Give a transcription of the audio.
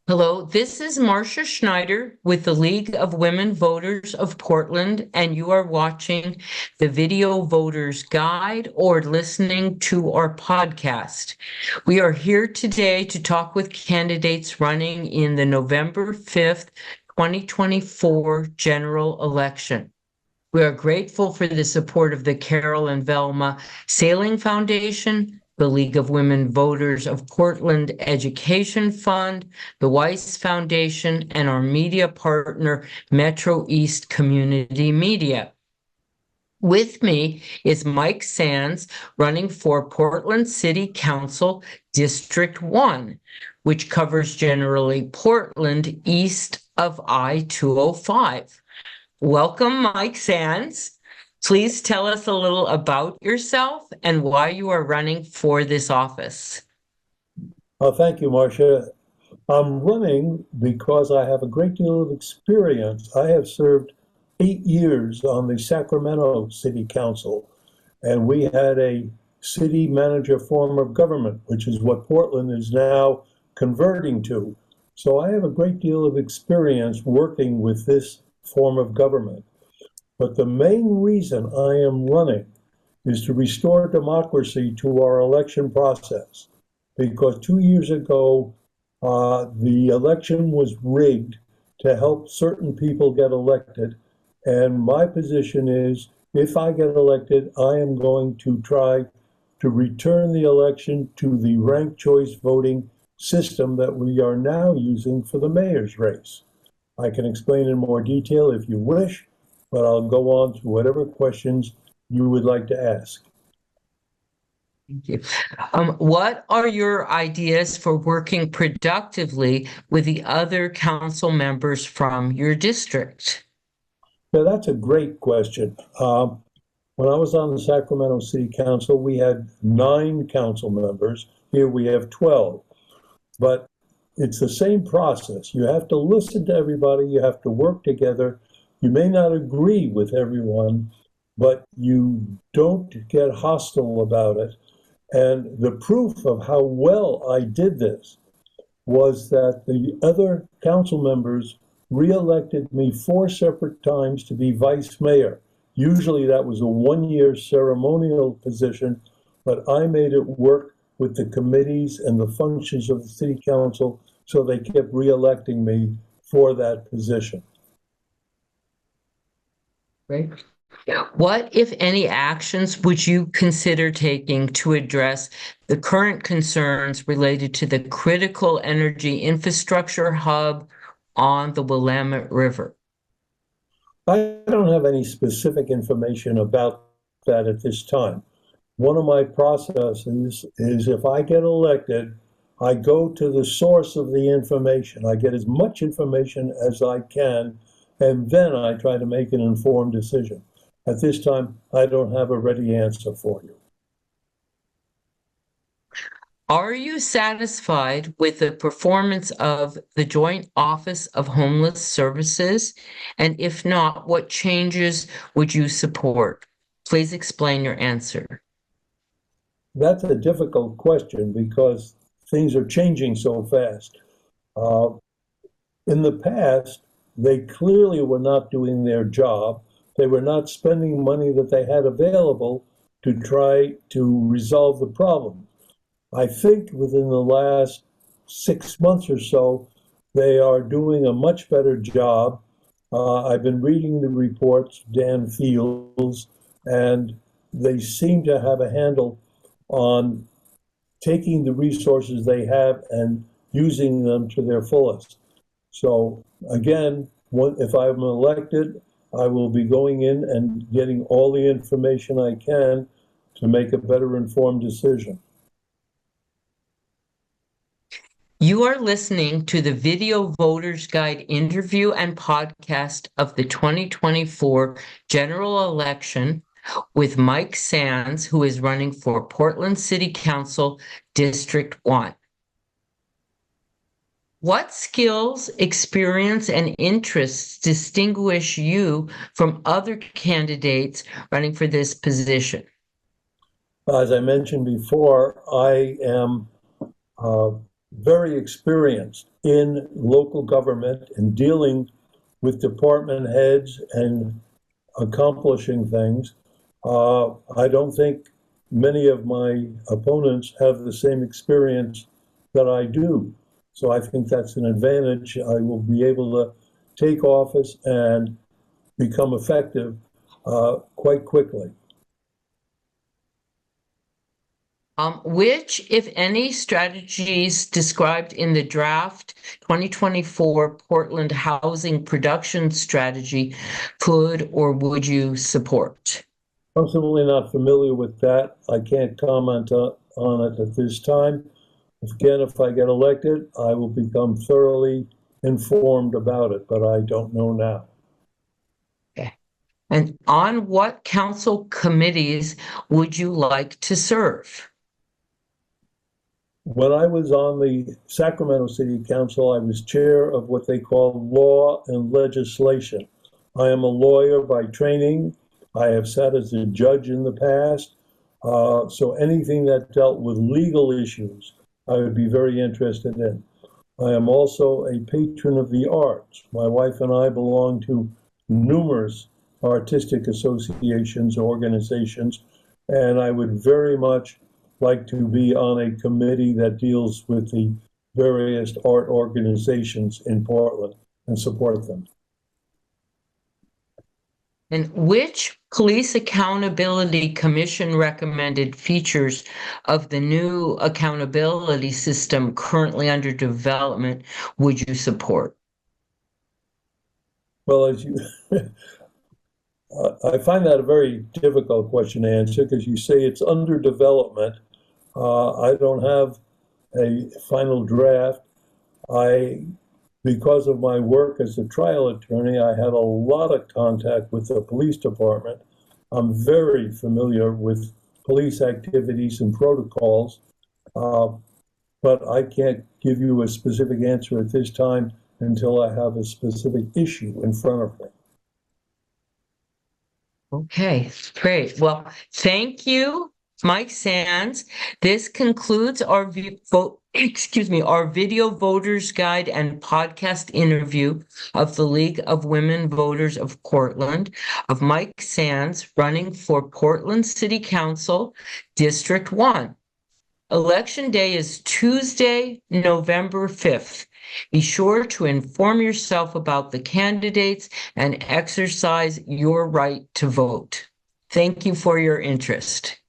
Hello, this is Marcia Schneider with the League of Women Voters of Portland, and you are watching the Video Voters Guide or listening to our podcast. We are here today to talk with candidates running in the November 5th, 2024 general election. We are grateful for the support of the Carol and Velma Sailing Foundation, the League of Women Voters of Portland Education Fund, the Weiss Foundation, and our media partner, Metro East Community Media. With me is Mike Sands, running for Portland City Council District 1, which covers generally Portland east of I-205. Welcome, Mike Sands. Please tell us a little about yourself and why you are running for this office. Thank you, Marcia. I'm running because I have a great deal of experience. I have served 8 years on the Sacramento City Council, and we had a city manager form of government, which is what Portland is now converting to. So I have a great deal of experience working with this form of government. But the main reason I am running is to restore democracy to our election process. Because 2 years ago, the election was rigged to help certain people get elected. And my position is, if I get elected, I am going to try to return the election to the ranked choice voting system that we are now using for the mayor's race. I can explain in more detail if you wish, but I'll go on to whatever questions you would like to ask. Thank you. What are your ideas for working productively with the other council members from your district? Now, that's a great question. When I was on the Sacramento City Council, we had 9 council members. Here we have 12. But it's the same process. You have to listen to everybody. You have to work together. You may not agree with everyone, but you don't get hostile about it. And the proof of how well I did this was that the other council members re-elected me 4 separate times to be vice mayor. Usually that was a 1-year ceremonial position, but I made it work with the committees and the functions of the city council, so they kept re-electing me for that position. Right. What, if any, actions would you consider taking to address the current concerns related to the critical energy infrastructure hub on the Willamette River? I don't have any specific information about that at this time. One of my processes is if I get elected, I go to the source of the information. I get as much information as I can, and then I try to make an informed decision. At this time, I don't have a ready answer for you. Are you satisfied with the performance of the Joint Office of Homeless Services? And if not, what changes would you support? Please explain your answer. That's a difficult question because things are changing so fast. In the past, they clearly were not doing their job. They were not spending money that they had available to try to resolve the problem. I think within the last 6 months or so, they are doing a much better job. I've been reading the reports, Dan Fields, and they seem to have a handle on taking the resources they have and using them to their fullest. So again, if I'm elected, I will be going in and getting all the information I can to make a better informed decision. You are listening to the Video Voters Guide interview and podcast of the 2024 general election with Mike Sands, who is running for Portland City Council District 1. What skills, experience, and interests distinguish you from other candidates running for this position? As I mentioned before, I am very experienced in local government and dealing with department heads and accomplishing things. I don't think many of my opponents have the same experience that I do. So I think that's an advantage. I will be able to take office and become effective quite quickly. Which, if any, strategies described in the draft 2024 Portland Housing Production Strategy could or would you support? I'm simply not familiar with that. I can't comment on it at this time. Again, if I get elected, I will become thoroughly informed about it, but I don't know now. Okay. And on what council committees would you like to serve? When I was on the Sacramento City Council, I was chair of what they call law and legislation. I am a lawyer by training. I have sat as a judge in the past. So anything that dealt with legal issues, I would be very interested in. I am also a patron of the arts. My wife and I belong to numerous artistic associations, organizations, and I would very much like to be on a committee that deals with the various art organizations in Portland and support them. And which Police Accountability Commission recommended features of the new accountability system currently under development would you support? Well, as you, I find that a very difficult question to answer because you say it's under development. I don't have a final draft. Because of my work as a trial attorney, I had a lot of contact with the police department. I'm very familiar with police activities and protocols, but I can't give you a specific answer at this time until I have a specific issue in front of me. Okay, great. Well, thank you, Mike Sands. This concludes our our video voters guide and podcast interview of the League of Women Voters of Portland of Mike Sands running for Portland City Council, District 1. Election Day is Tuesday, November 5th. Be sure to inform yourself about the candidates and exercise your right to vote. Thank you for your interest.